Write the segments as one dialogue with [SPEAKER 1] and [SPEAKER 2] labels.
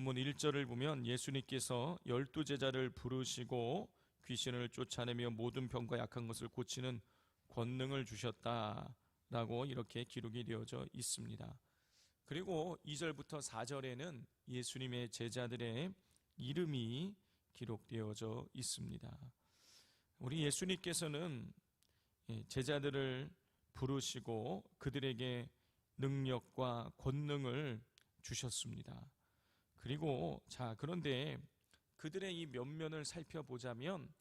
[SPEAKER 1] 본문 1절을 보면 예수님께서 12제자를 부르시고 귀신을 쫓아내며 모든 병과 약한 것을 고치는 권능을 주셨다라고 이렇게 기록이 되어져 있습니다. 그리고 2절부터 4절에는 예수님의 제자들의 이름이 기록되어져 있습니다. 우리 예수님께서는 제자들을 부르시고 그들에게 능력과 권능을 주셨습니다. 그리고 그런데 그들의 이 면면을 살펴보자면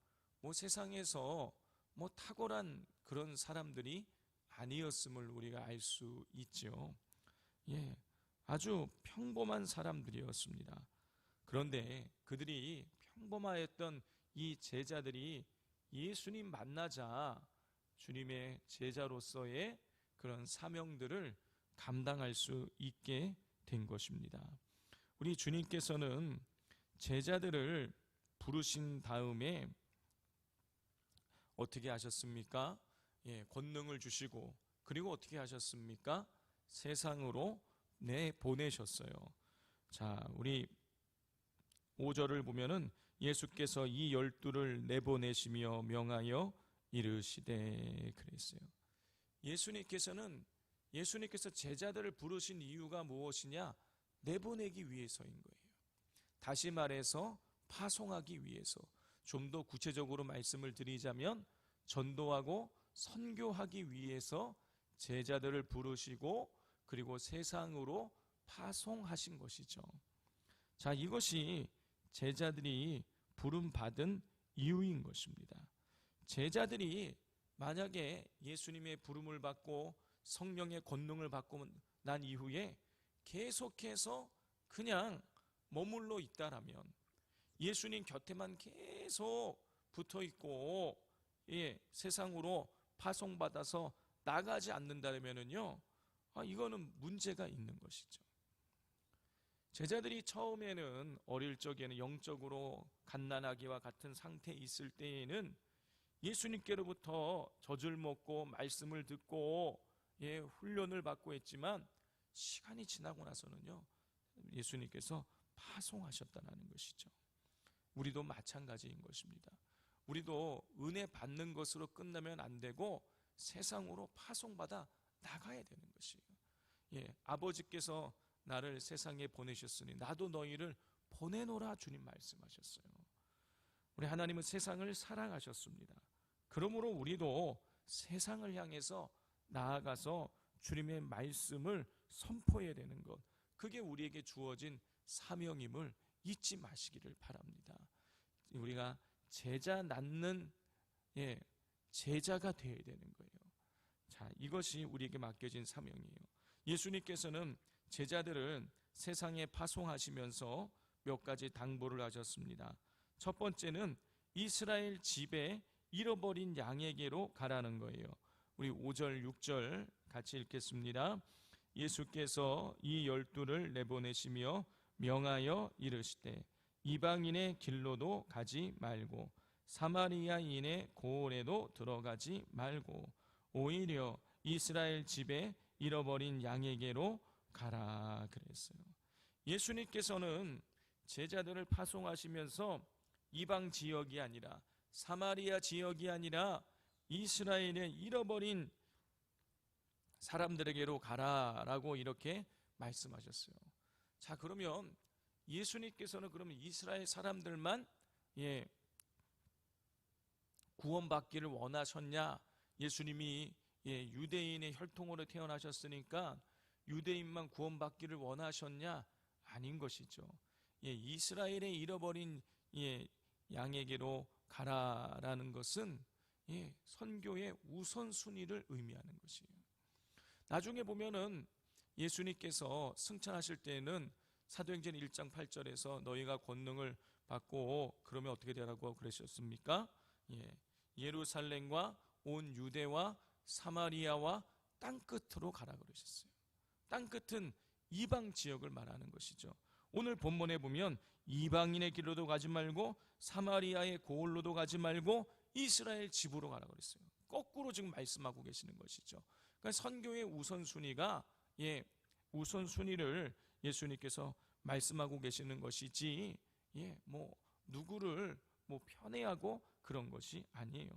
[SPEAKER 1] 세상에서 탁월한 그런 사람들이 아니었음을 우리가 알 수 있죠. 아주 평범한 사람들이었습니다. 그런데 그들이 평범하였던 이 제자들이 예수님 만나자 주님의 제자로서의 그런 사명들을 감당할 수 있게 된 것입니다. 우리 주님께서는 제자들을 부르신 다음에 어떻게 하셨습니까? 권능을 주시고 그리고 어떻게 하셨습니까? 세상으로 내보내셨어요. 우리 5절을 보면은 예수께서 이 12를 내보내시며 명하여 이르시되 그랬어요. 예수님께서 제자들을 부르신 이유가 무엇이냐? 내보내기 위해서인 거예요. 다시 말해서 파송하기 위해서. 좀 더 구체적으로 말씀을 드리자면 전도하고 선교하기 위해서 제자들을 부르시고 그리고 세상으로 파송하신 것이죠. 이것이 제자들이 부름받은 이유인 것입니다. 제자들이 만약에 예수님의 부름을 받고 성령의 권능을 받고 난 이후에 계속해서 그냥 머물러 있다라면, 예수님 곁에만 계속 붙어 있고 세상으로 파송받아서 나가지 않는다면요, 이거는 문제가 있는 것이죠. 제자들이 처음에는 어릴 적에는 영적으로 갓난아기와 같은 상태에 있을 때에는 예수님께로부터 젖을 먹고 말씀을 듣고 훈련을 받고 했지만 시간이 지나고 나서는요, 예수님께서 파송하셨다는 것이죠. 우리도 마찬가지인 것입니다. 우리도 은혜 받는 것으로 끝나면 안 되고 세상으로 파송받아 나가야 되는 것이에요. 아버지께서 나를 세상에 보내셨으니 나도 너희를 보내노라 주님 말씀하셨어요. 우리 하나님은 세상을 사랑하셨습니다. 그러므로 우리도 세상을 향해서 나아가서 주님의 말씀을 선포해야 되는 것, 그게 우리에게 주어진 사명임을 잊지 마시기를 바랍니다. 우리가 제자 낳는 제자가 되어야 되는 거예요. 이것이 우리에게 맡겨진 사명이에요. 예수님께서는 제자들을 세상에 파송하시면서 몇 가지 당부를 하셨습니다. 첫 번째는 이스라엘 집에 잃어버린 양에게로 가라는 거예요. 우리 5절 6절 같이 읽겠습니다. 예수께서 이 12를 내보내시며 명하여 이르시되 이방인의 길로도 가지 말고 사마리아인의 고을에도 들어가지 말고 오히려 이스라엘 집에 잃어버린 양에게로 가라 그랬어요. 예수님께서는 제자들을 파송하시면서 이방 지역이 아니라, 사마리아 지역이 아니라 이스라엘의 잃어버린 사람들에게로 가라라고 이렇게 말씀하셨어요. 그러면 예수님께서는 그러면 이스라엘 사람들만 구원받기를 원하셨냐? 예수님이 유대인의 혈통으로 태어나셨으니까 유대인만 구원받기를 원하셨냐? 아닌 것이죠. 이스라엘의 잃어버린 양에게로 가라라는 것은 선교의 우선순위를 의미하는 것이에요. 나중에 보면은 예수님께서 승천하실 때에는 사도행전 1장 8절에서 너희가 권능을 받고 그러면 어떻게 되라고 그러셨습니까? 예루살렘과 온 유대와 사마리아와 땅끝으로 가라 그러셨어요. 땅끝은 이방 지역을 말하는 것이죠. 오늘 본문에 보면 이방인의 길로도 가지 말고 사마리아의 고을로도 가지 말고 이스라엘 집으로 가라 그랬어요. 거꾸로 지금 말씀하고 계시는 것이죠. 그러니까 선교의 우선순위가 우선순위를 예수님께서 말씀하고 계시는 것이지, 누구를 편애하고 그런 것이 아니에요.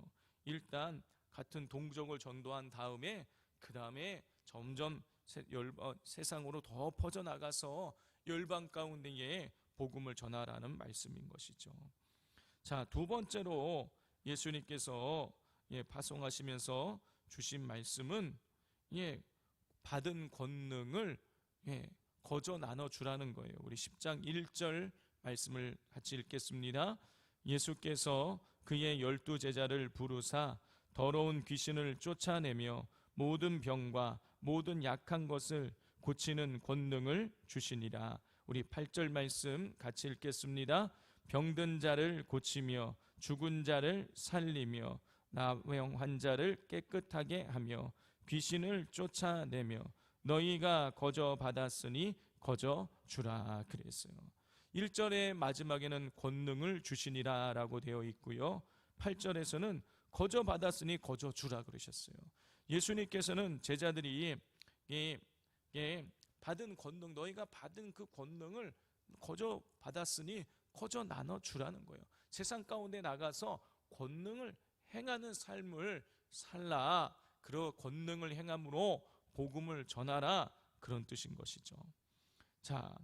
[SPEAKER 1] 일단 같은 동족을 전도한 다음에 그 다음에 점점 세상으로 더 퍼져나가서 열방 가운데에 복음을 전하라는 말씀인 것이죠. 자, 두 번째로 예수님께서 파송하시면서 주신 말씀은 받은 권능을 거저 나눠주라는 거예요. 우리 10장 1절 말씀을 같이 읽겠습니다. 예수께서 그의 12 제자를 부르사 더러운 귀신을 쫓아내며 모든 병과 모든 약한 것을 고치는 권능을 주시니라. 우리 8절 말씀 같이 읽겠습니다. 병든 자를 고치며 죽은 자를 살리며 나병 환자를 깨끗하게 하며 귀신을 쫓아내며 너희가 거저 받았으니 거저 주라 그랬어요. 1절의 마지막에는 권능을 주시니라 라고 되어 있고요, 8절에서는 거저 받았으니 거저 주라 그러셨어요. 예수님께서는 제자들이 받은 권능, 너희가 받은 그 권능을 거저 받았으니 거저 나눠주라는 거예요. 세상 가운데 나가서 권능을 행하는 삶을 살라, 그 권능을 행함으로 복음을 전하라, 그런 뜻인 것이죠. 자,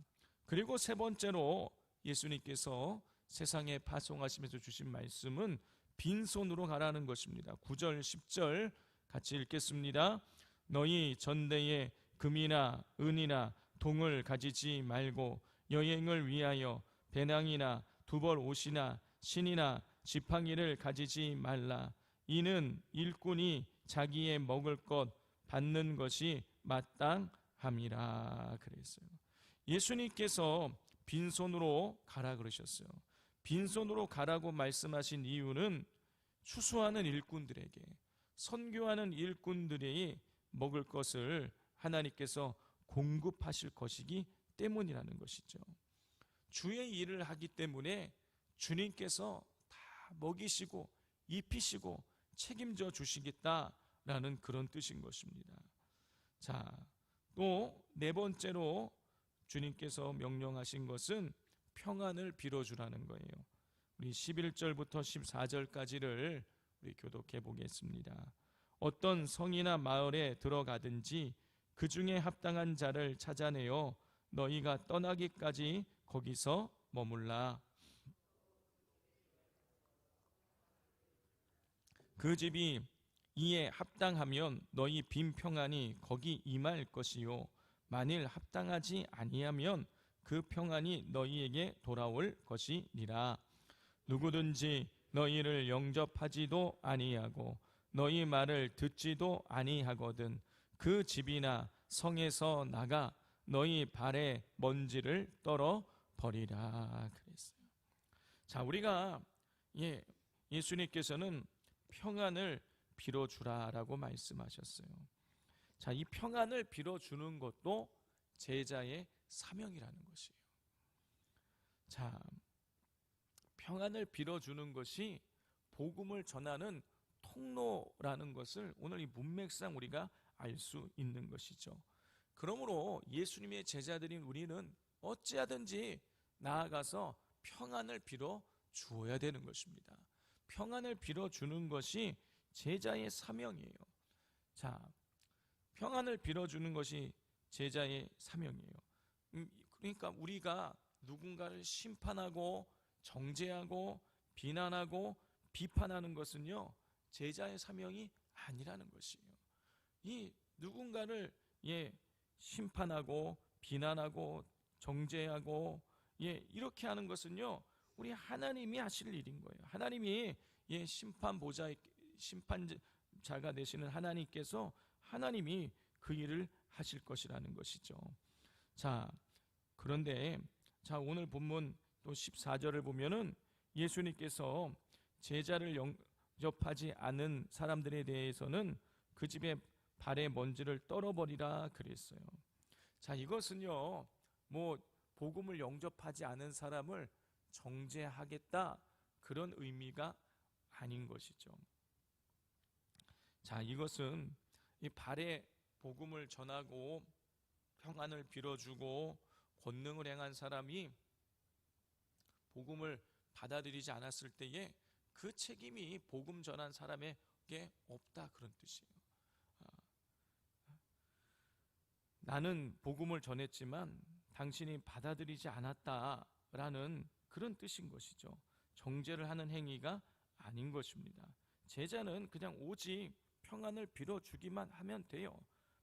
[SPEAKER 1] 그리고 세 번째로 예수님께서 세상에 파송하시면서 주신 말씀은 빈손으로 가라는 것입니다. 9절 10절 같이 읽겠습니다. 너희 전대에 금이나 은이나 동을 가지지 말고 여행을 위하여 배낭이나 두벌 옷이나 신이나 지팡이를 가지지 말라. 이는 일꾼이 자기의 먹을 것 받는 것이 마땅함이라 그랬어요. 예수님께서 빈손으로 가라 그러셨어요. 빈손으로 가라고 말씀하신 이유는 추수하는 일꾼들에게, 선교하는 일꾼들이 먹을 것을 하나님께서 공급하실 것이기 때문이라는 것이죠. 주의 일을 하기 때문에 주님께서 다 먹이시고 입히시고 책임져 주시겠다라는 그런 뜻인 것입니다. 자, 또 네 번째로 주님께서 명령하신 것은 평안을 빌어주라는 거예요. 우리 11절부터 14절까지를 우리 교독해 보겠습니다. 어떤 성이나 마을에 들어가든지 그 중에 합당한 자를 찾아내어 너희가 떠나기까지 거기서 머물라. 그 집이 이에 합당하면 너희 빈 평안이 거기 임할 것이요, 만일 합당하지 아니하면 그 평안이 너희에게 돌아올 것이니라. 누구든지 너희를 영접하지도 아니하고 너희 말을 듣지도 아니하거든 그 집이나 성에서 나가 너희 발에 먼지를 떨어 버리라 그랬어요. 자, 우리가 예수님께서는 평안을 빌어주라라고 말씀하셨어요. 자, 이 평안을 빌어주는 것도 제자의 사명이라는 것이에요. 자, 평안을 빌어주는 것이 복음을 전하는 통로라는 것을 오늘 이 문맥상 우리가 알 수 있는 것이죠. 그러므로 예수님의 제자들인 우리는 어찌하든지 나아가서 평안을 빌어 주어야 되는 것입니다. 평안을 빌어 주는 것이 제자의 사명이에요. 자, 평안을 빌어 주는 것이 제자의 사명이에요. 그러니까 우리가 누군가를 심판하고 정죄하고 비난하고 비판하는 것은요, 제자의 사명이 아니라는 것이에요. 이 누군가를 심판하고 비난하고 정죄하고 이렇게 하는 것은요, 우리 하나님이 하실 일인 거예요. 하나님이 심판자가 되시는 하나님께서 하나님이 그 일을 하실 것이라는 것이죠. 자, 그런데 오늘 본문 또 14절을 보면은 예수님께서 제자를 영접하지 않은 사람들에 대해서는 그 집에 발에 먼지를 떨어버리라 그랬어요. 자, 이것은요, 복음을 영접하지 않은 사람을 정죄하겠다, 그런 의미가 아닌 것이죠. 자, 이것은 이 발에 복음을 전하고 평안을 빌어주고 권능을 행한 사람이 복음을 받아들이지 않았을 때에 그 책임이 복음 전한 사람에게 없다, 그런 뜻이에요. 나는 복음을 전했지만 당신이 받아들이지 않았다라는 그런 뜻인 것이죠. 정죄를 하는 행위가 아닌 것입니다. 제자는 그냥 오직 평안을 빌어주기만 하면 돼요.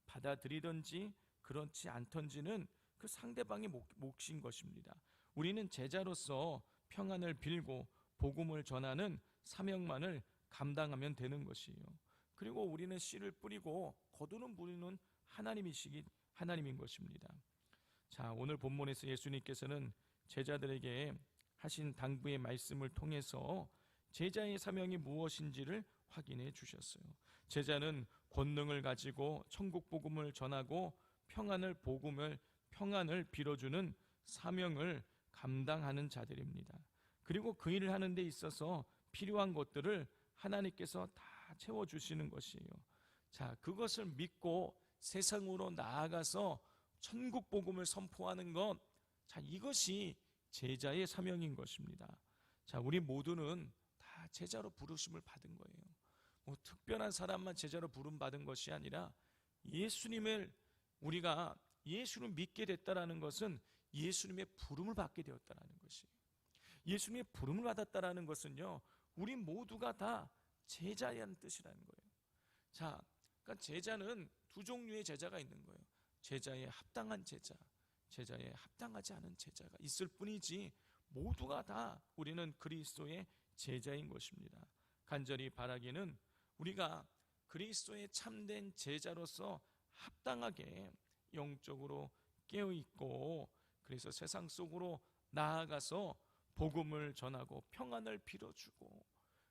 [SPEAKER 1] 받아들이든지 그렇지 않던지는 그 상대방의 몫인 것입니다. 우리는 제자로서 평안을 빌고 복음을 전하는 사명만을 감당하면 되는 것이에요. 그리고 우리는 씨를 뿌리고 거두는 분은 하나님인 것입니다. 자, 오늘 본문에서 예수님께서는 제자들에게 하신 당부의 말씀을 통해서 제자의 사명이 무엇인지를 확인해 주셨어요. 제자는 권능을 가지고 천국 복음을 전하고 평안을 빌어주는 사명을 감당하는 자들입니다. 그리고 그 일을 하는 데 있어서 필요한 것들을 하나님께서 다 채워주시는 것이에요. 자, 그것을 믿고 세상으로 나아가서 천국 복음을 선포하는 것, 자, 이것이 제자의 사명인 것입니다. 자, 우리 모두는 다 제자로 부르심을 받은 거예요. 뭐 특별한 사람만 제자로 부름 받은 것이 아니라 우리가 예수를 믿게 됐다라는 것은 예수님의 부름을 받게 되었다라는 것이에요. 예수님의 부름을 받았다라는 것은요, 우리 모두가 다 제자라는 뜻이라는 거예요. 자, 그러니까 제자는 두 종류의 제자가 있는 거예요. 제자에 합당한 제자, 제자에 합당하지 않은 제자가 있을 뿐이지 모두가 다 우리는 그리스도의 제자인 것입니다. 간절히 바라기는 우리가 그리스도의 참된 제자로서 합당하게 영적으로 깨어있고, 그래서 세상 속으로 나아가서 복음을 전하고 평안을 빌어주고,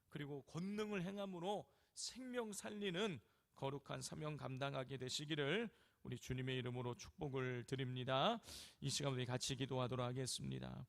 [SPEAKER 1] 그리고 권능을 행함으로 생명 살리는 거룩한 사명 감당하게 되시기를 우리 주님의 이름으로 축복을 드립니다. 이 시간 우리 같이 기도하도록 하겠습니다.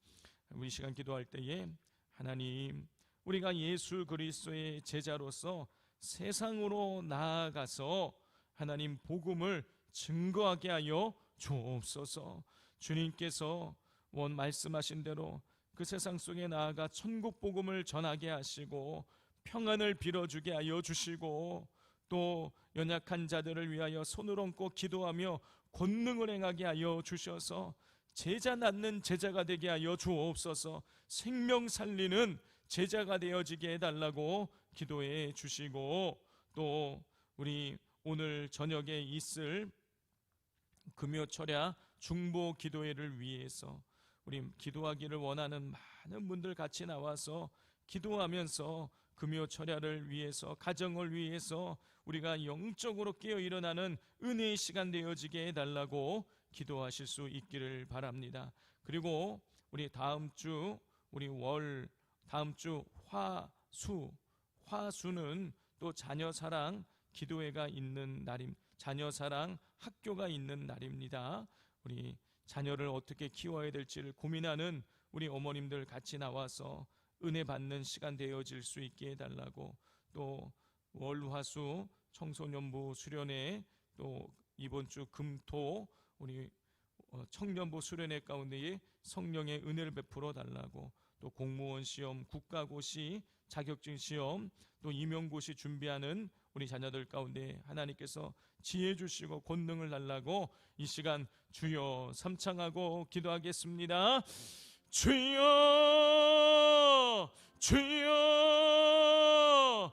[SPEAKER 1] 우리 시간 기도할 때에 하나님, 우리가 예수 그리스도의 제자로서 세상으로 나아가서 하나님 복음을 증거하게 하여 주옵소서. 주님께서 말씀하신 대로 그 세상 속에 나아가 천국 복음을 전하게 하시고 평안을 빌어주게 하여 주시고, 또 연약한 자들을 위하여 손을 얹고 기도하며 권능을 행하게 하여 주셔서 제자 낳는 제자가 되게 하여 주옵소서. 생명 살리는 제자가 되어지게 해달라고 기도해 주시고, 또 우리 오늘 저녁에 있을 금요철야 중보 기도회를 위해서 우리 기도하기를 원하는 많은 분들 같이 나와서 기도하면서 금요철야를 위해서, 가정을 위해서 우리가 영적으로 깨어 일어나는 은혜의 시간 되어지게 해달라고 기도하실 수 있기를 바랍니다. 그리고 우리 다음 주 화수는 또 자녀사랑 기도회가 있는 날임, 자녀사랑 학교가 있는 날입니다. 우리 자녀를 어떻게 키워야 될지를 고민하는 우리 어머님들 같이 나와서 은혜 받는 시간 되어질 수 있게 해달라고, 또 월화수 청소년부 수련회, 또 이번 주 금토 우리 청년부 수련회 가운데에 성령의 은혜를 베풀어 달라고, 또 공무원 시험, 국가고시, 자격증 시험, 또 임용고시 준비하는 우리 자녀들 가운데 하나님께서 지혜 주시고 권능을 달라고 이 시간 주여 삼창하고 기도하겠습니다. 주여, 주여.